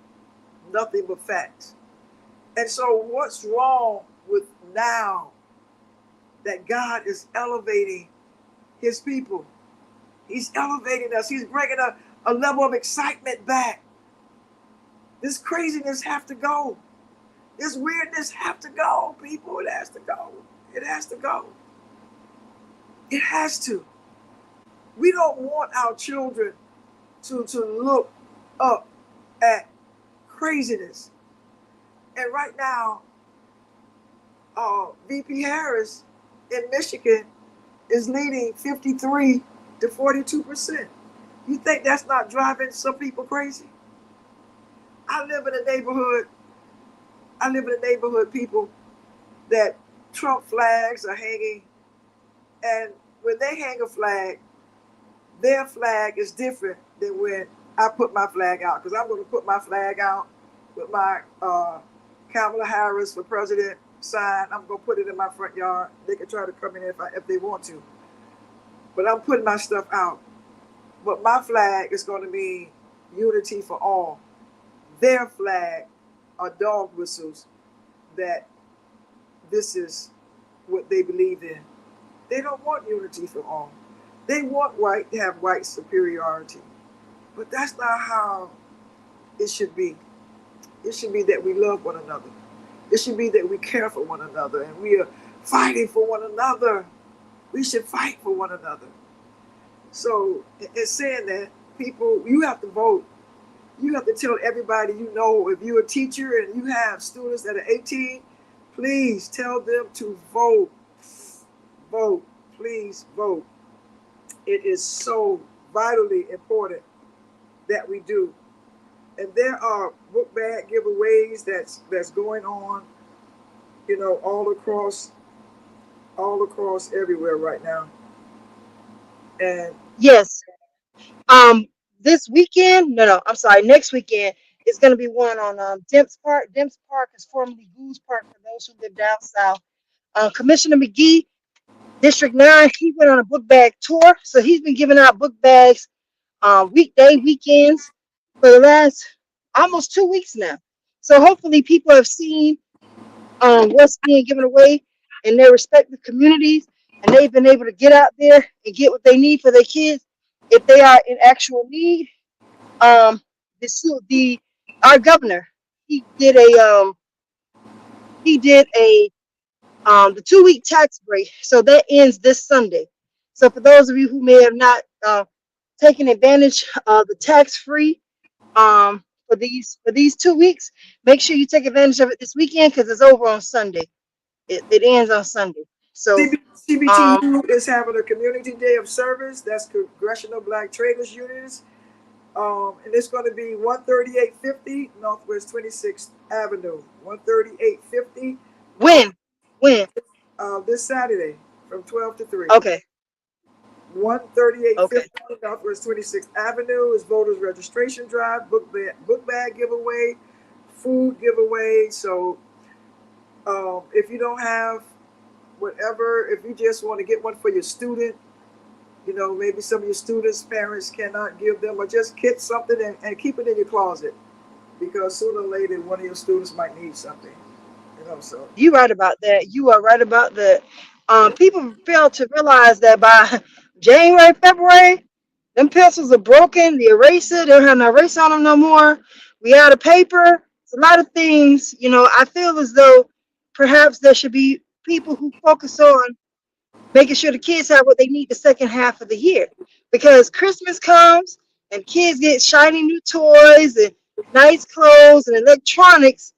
nothing but facts. And so what's wrong with now that God is elevating his people? He's elevating us. He's bringing a level of excitement back. This craziness have to go. This weirdness have to go, people. It has to go. It has to go. It has to. We don't want our children to look up at craziness. And right now, VP Harris in Michigan is leading 53 to 42%. You think that's not driving some people crazy? I live in a neighborhood, people, that Trump flags are hanging. And when they hang a flag, their flag is different than when I put my flag out. Because I'm going to put my flag out with my Kamala Harris for president sign. I'm going to put it in my front yard. They can try to come in if they want to. But I'm putting my stuff out. But my flag is going to mean unity for all. Their flag are dog whistles that this is what they believe in. They don't want unity for all. They want white to have white superiority. But that's not how it should be. It should be that we love one another. It should be that we care for one another and we are fighting for one another. We should fight for one another. So in saying that, people, you have to vote. You have to tell everybody you know. If you're a teacher and you have students that are 18, please tell them to vote. Vote. Please vote. It is so vitally important that we do. And there are book bag giveaways that's going on, all across everywhere right now. And Yes. Um, this weekend, I'm sorry, next weekend is going to be one on Demps Park. Demps Park is formerly Goose Park for those who live down south. Commissioner McGee, District 9, he went on a book bag tour. So he's been giving out book bags weekends for the last almost 2 weeks now. So hopefully people have seen what's being given away in their respective communities, and they've been able to get out there and get what they need for their kids if they are in actual need. Um, the our governor, he did a the 2 week tax break, so that ends this Sunday. So for those of you who may have not taken advantage of the tax free for these 2 weeks, make sure you take advantage of it this weekend because it's over on Sunday. It ends on Sunday. So um, CBTU is having a community day of service. That's Congressional Black Traders Unions. And it's going to be 13850 Northwest 26th Avenue. 13850 North, when when this Saturday from 12 to 3. okay, 13850 okay. Northwest 26th Avenue is voters registration drive, book bag giveaway, food giveaway. So if you don't have whatever, if you just want to get one for your student, maybe some of your students' parents cannot give them, or just get something and keep it in your closet because sooner or later one of your students might need something. So You right about that. You are right about that. People fail to realize that by January, February, them pencils are broken. The eraser, they don't have no eraser on them no more. We out of paper. It's a lot of things. I feel as though perhaps there should be people who focus on making sure the kids have what they need the second half of the year. Because Christmas comes and kids get shiny new toys and nice clothes and electronics,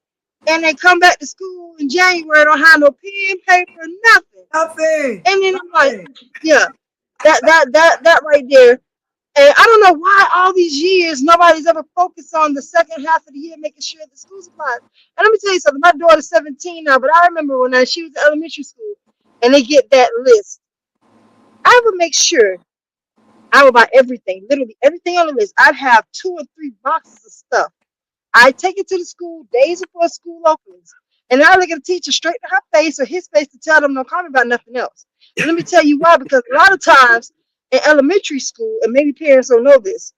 and they come back to school in January, don't have no pen, paper, nothing. nothing, And then I'm like, nothing. yeah, that right there. And I don't know why all these years nobody's ever focused on the second half of the year, making sure the school supplies. And let me tell you something. My daughter's 17 now, but I remember when she was in elementary school, and they get that list. I would make sure I would buy everything, literally everything on the list. I'd have 2 or 3 boxes of stuff. I take it to the school days before school opens. And I look at the teacher straight to her face or his face to tell them don't call me about nothing else. And let me tell you why, because a lot of times in elementary school, and maybe parents don't know this,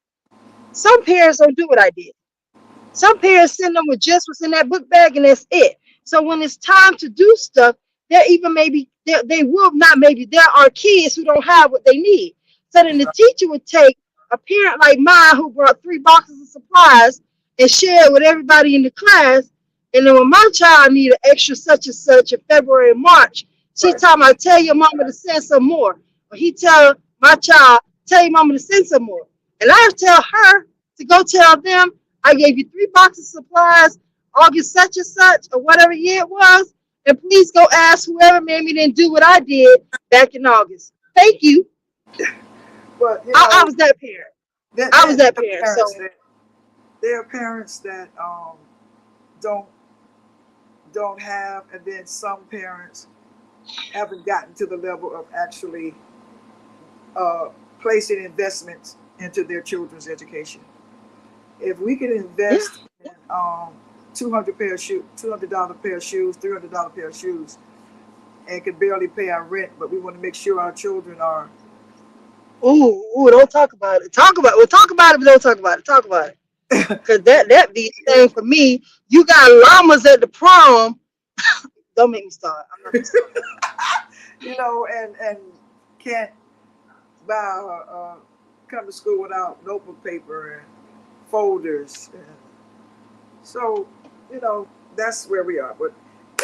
some parents don't do what I did. Some parents send them with just what's in that book bag and that's it. So when it's time to do stuff, there even maybe they will not maybe there are kids who don't have what they need. So then the teacher would take a parent like mine who brought 3 boxes of supplies and share it with everybody in the class. And then when my child need an extra such and such in February and March, she Right. told me, tell your mama to send some more. Or he tell my child, tell your mama to send some more. And I tell her to go tell them I gave you 3 boxes of supplies, August such and such, or whatever year it was. And please go ask whoever made me didn't do what I did back in August. Thank you. But I was that parent. that, I was that that there are parent. So parents that there are parents that don't don't have, and then some parents haven't gotten to the level of actually uh, placing investments into their children's education. If we can yeah, invest in 200 pair of shoes, $200 pair of shoes, $300 pair of shoes, and can barely pay our rent, but we want to make sure our children are. ooh, don't talk about it. We'll talk about it, but don't talk about it. Talk about it. Cause that be the thing for me. You got llamas at the prom. Don't make me start. I'm not gonna start. And can't buy come to school without notebook paper and folders. And so, that's where we are. But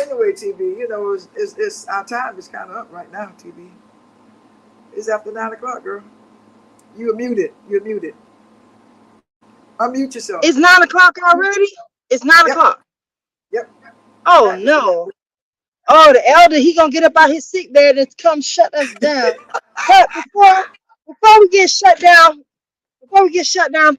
anyway, TB, it's our time is kind of up right now, TB. It's after 9 o'clock, girl. You're muted. You're muted. Unmute yourself. It's 9 o'clock already. It's nine Yep. o'clock. Yep. Oh That- no. Oh, the elder, he gonna get up out his sick bed and come shut us down. But before we get shut down, before we get shut down,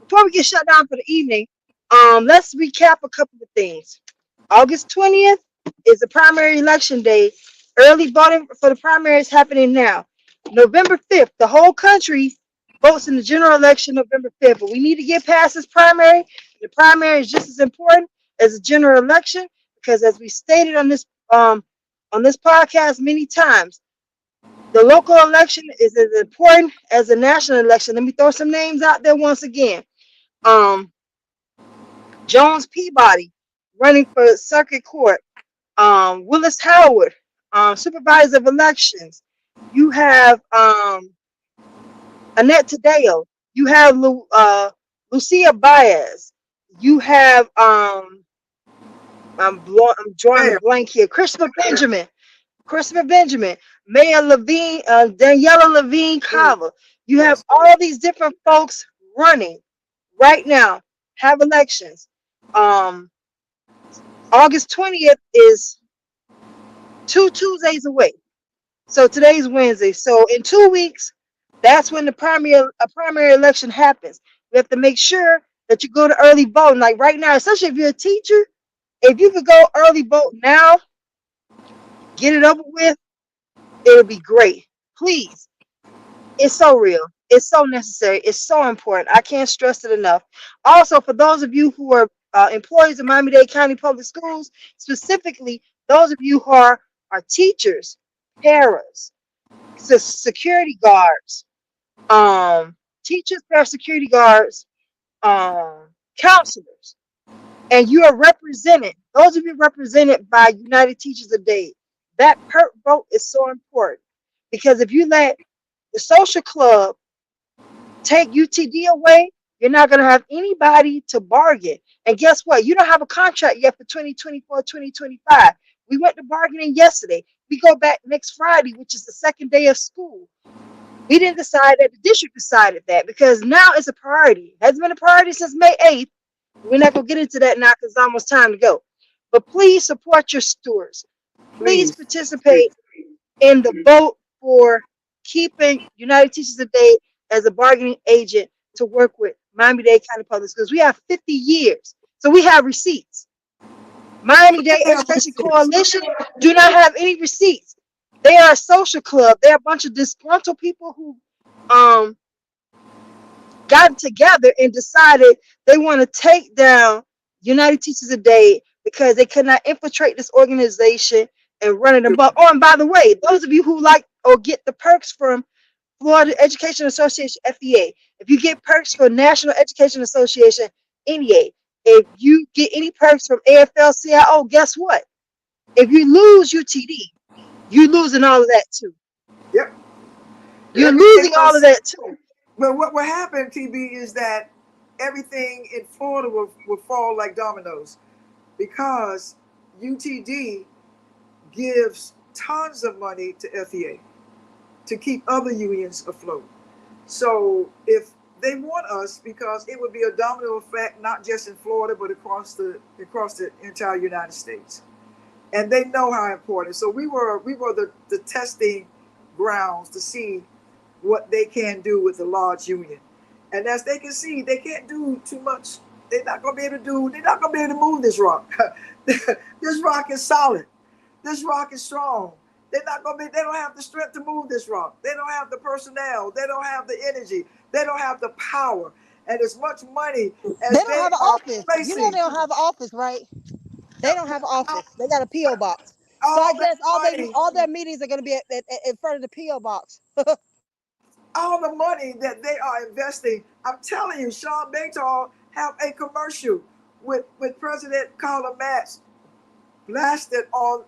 before we get shut down for the evening, let's recap a couple of things. August 20th is the primary election day Early voting for the primary is happening now. November 5th, the whole country votes in the general election November 5th. But we need to get past this primary. The primary is just as important as the general election because, as we stated on this podcast many times, the local election is as important as the national election. Let me throw some names out there once again. Um, Jones Peabody running for circuit court. Willis Howard, supervisor of elections. You have Annette Tadeo. You have Lucia Baez. You have I'm drawing a Mayor, blank here. Christopher Benjamin, Mayor Levine, Daniela Levine mm, Kava. You have yes, all these different folks running right now, have elections. Um, August 20th is 2 Tuesdays away. So today's Wednesday. So in 2 weeks, that's when the primary election happens. We have to make sure that you go to early voting. Like right now, especially if you're a teacher, if you could go early vote now, get it over with, it'll be great. Please. It's so real. It's so necessary. It's so important. I can't stress it enough. Also, for those of you who are employees of Miami-Dade County Public Schools, specifically those of you who are teachers, paras, security guards, teachers, para security guards, counselors, and you are represented. Those of you represented by United Teachers of Dade, that PERT vote is so important because if you let the social club take UTD away, you're not going to have anybody to bargain. And guess what? You don't have a contract yet for 2024, 2025. We went to bargaining yesterday. We go back next Friday, which is the second day of school. We didn't decide that. The district decided that because now it's a priority. It hasn't been a priority since May 8th. We're not going to get into that now because it's almost time to go. But please support your stewards. Please please, please. participate in the vote for keeping United Teachers of Dade as a bargaining agent to work with Miami-Dade County Public Schools. We have 50 years, so we have receipts. Miami-Dade They have Education receipts. Coalition do not have any receipts. They are a social club. They're a bunch of disgruntled people who um got together and decided they want to take down United Teachers of Dade because they could not infiltrate this organization and run it above. Oh, and by the way, those of you who like or get the perks from Florida Education Association, FEA, if you get perks from National Education Association, NEA, if you get any perks from AFL CIO, guess what? If you lose UTD, you're losing all of that too. Yep. You're Everything losing all of else. that too. But what happened, TB, is that everything in Florida will fall like dominoes because UTD gives tons of money to FEA to keep other unions afloat. So if they want us, because it would be a domino effect, not just in Florida, but across the entire United States. And they know how important. So we were the testing grounds to see what they can do with a large union. And as they can see, they can't do too much. They're not gonna be able to do, they're not gonna be able to move this rock. This rock is solid. This rock is strong. They don't have the strength to move this rock. They don't have the personnel. They don't have the energy. They don't have the power. And as much money They as don't they have an are office. You know they placing, don't have an office, right? They don't have an all, office. They got a PO box. So I all that guess money, all their meetings are going to be in front of the PO box. all the money that they are investing, I'm telling you, Sean Baytall have a commercial with President Carla Matz blasted on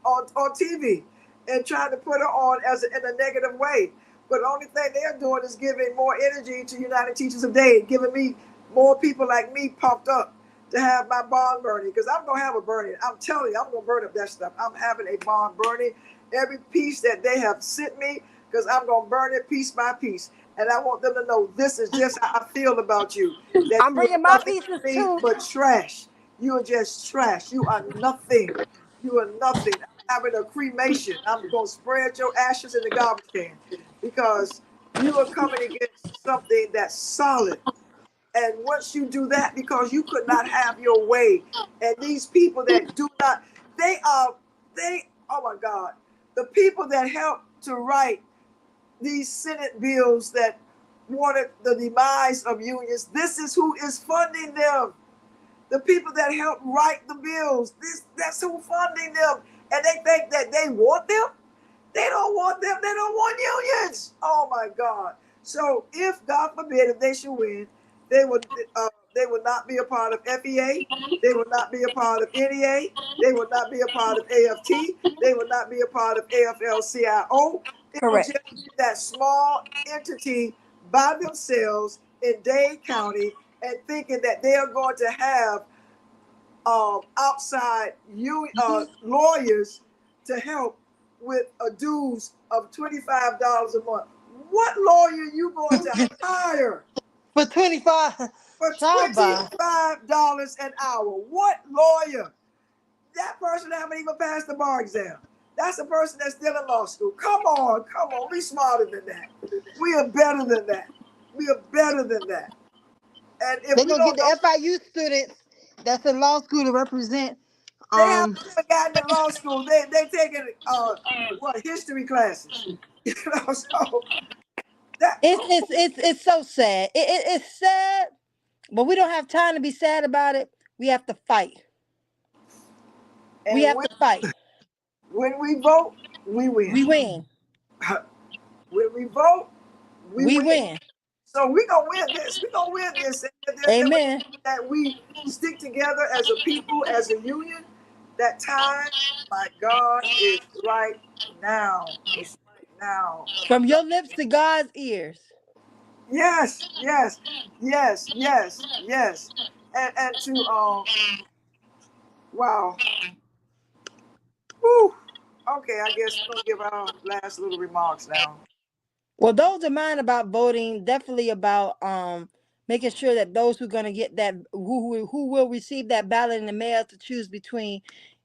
TV and trying to put her on in a negative way. But the only thing they're doing is giving more energy to United Teachers of Dade, giving me more people like me pumped up to have my bond burning because I'm gonna have a burning. I'm telling you, I'm gonna burn up that stuff. I'm having a bond burning every piece that they have sent me because I'm gonna burn it piece by piece. And I want them to know this is just how I feel about you. That I'm you are bringing my nothing pieces to me too. but trash. You are just trash. You are nothing. You are nothing. I'm having a cremation. I'm going to spread your ashes in the garbage can because you are coming against something that's solid. And once you do that, because you could not have your way, and these people that do not, they are, oh my God, The people that helped to write these Senate bills that wanted the demise of unions, this is who is funding them. The people that helped write the bills, that's who funding them. And they think that they want them. They don't want them. They don't want unions. Oh my God. So if God forbid, if they should win, they would they would not be a part of FEA. They would not be a part of NEA. They would not be a part of AFT. They would not be a part of AFL-CIO. It would Correct. just be that small entity by themselves in Dade County, and thinking that they are going to have outside lawyers to help with a dues of $25 a month. What lawyer you going to hire For 25. for Sidebar. $25 an hour? What lawyer? That person haven't even passed the bar exam. That's a person that's still in law school. Come on, come on. Be smarter than that. We are better than that. We are better than that. And if They're we gonna get don't know, the FIU students that's in law school to represent. they haven't Um, even gotten in law school. They taking what, history classes. You know, so that, it's so sad. It's sad, but we don't have time to be sad about it. We have to fight. We and have to fight. when we vote, we win. We win. When we vote, we We win. win. So we're gonna win this. We're gonna win this. Amen. That we stick together as a people, as a union. That time, my God, is right now. It's right now. From your lips to God's ears. Yes, yes, yes, yes, yes. And to wow. Whew. Okay, I guess we're gonna give our last little remarks now. Well, those are mine about voting. Definitely about making sure that those who are going to get that who will receive that ballot in the mail to choose between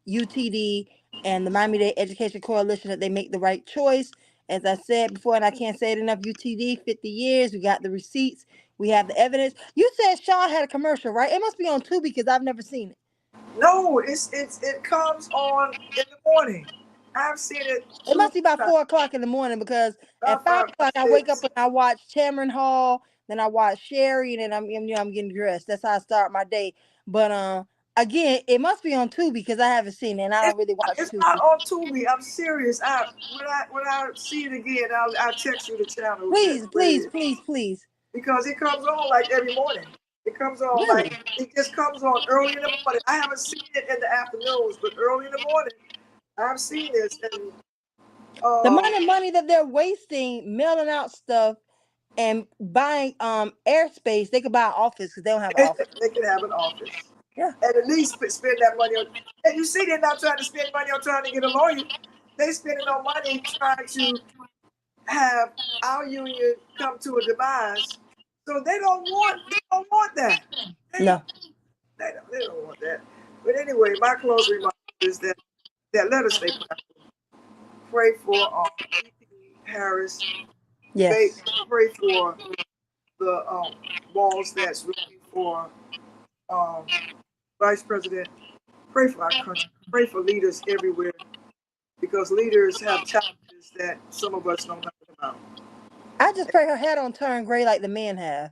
UTD and the Miami Dade Education Coalition, that they make the right choice. As I said before, and I can't say it enough, UTD 50 years. We got the receipts. We have the evidence. You said Shaw had a commercial, right? It must be on Tubi because I've never seen it. No, it comes on in the morning. I've seen it It two must be about times, 4 o'clock in the morning because at about 5 o'clock I wake up six. and I watch Cameron Hall, then I watch Sherry, and then I'm getting dressed. That's how I start my day. But again, it must be on Tubi because I haven't seen it, and I It, don't really watch it's not Tubi. on Tubi. I'm serious. When I see it again, I'll text you the channel that Please, where it please, is, please, please. because it comes on like every morning. It comes on Really, like it just comes on early in the morning. I haven't seen it in the afternoons, but early in the morning, I've seen this, and the um, amount of money that they're wasting mailing out stuff and buying airspace, they could buy an office because they don't have an office. they can have an office Yeah, and at least spend that money on. And you see, they're not trying to spend money on trying to get a lawyer. They spending no money trying to have our union come to a demise. So they don't want that. They no. they don't want that. But anyway, my closing remark is that let us stay prayerful. Pray for VP Harris. Pray, Yes, pray for the walls that's looking for um, Vice President. Pray for our country. Pray for leaders everywhere, because leaders have challenges that some of us know nothing about. I just pray her hair don't turn gray like the men have.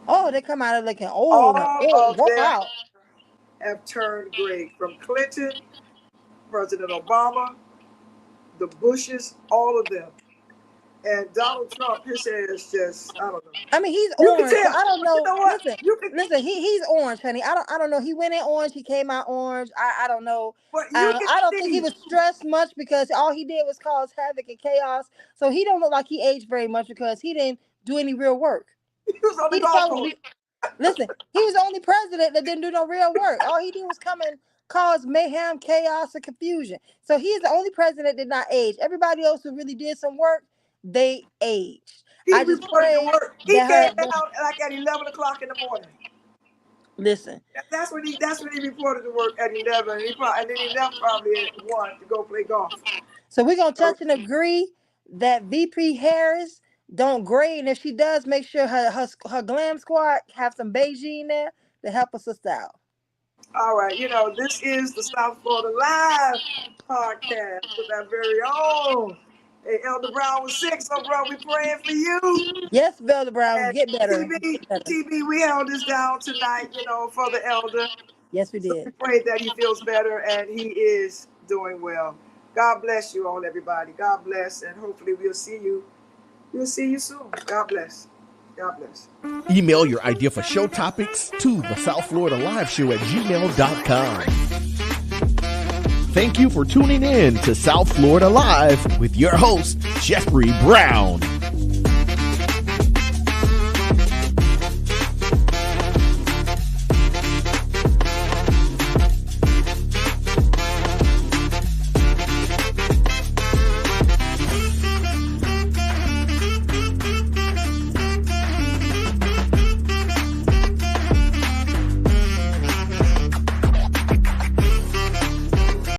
Oh, they come out of looking old and All old, of worn their out. have turned gray, from Clinton, President Obama, the Bushes, all of them. And Donald Trump, his hair is just, I don't know. I mean, he's You can orange, so tell. I don't You know. know what? Listen, You can, listen. He's orange, honey. I don't know. He went in orange. He came out orange. I don't know. but you can I don't think he see. was stressed much because all he did was cause havoc and chaos. So he don't look like he aged very much because he didn't do any real work. He was on the He golf course. probably listen. He was the only president that didn't do no real work. All he did was come and cause mayhem, chaos, and confusion. So he is the only president that did not age. Everybody else who really did some work, they aged. He I just reported to pray work. He that came her down like at 11 o'clock in the morning. listen. That's when he reported to work at 11. And then he left probably at 1 to go play golf. So we're gonna So touch and agree that VP Harris don't grade, and if she does, make sure her glam squad have some Beijing there to help us out. All right, this is the South Florida Live podcast with our very own. Hey, Elder Brown was sick, so bro, we praying for you. Yes, Belder Brown, And get better. TB, Get better. TB, we held this down tonight, for the elder. Yes, we So did. we pray that he feels better and he is doing well. God bless you all, everybody. God bless, and hopefully we'll see you. We'll see you soon. God bless. God bless. Email your idea for show topics to the South Florida Live Show at gmail.com. Thank you for tuning in to South Florida Live with your host, Jeffrey Brown.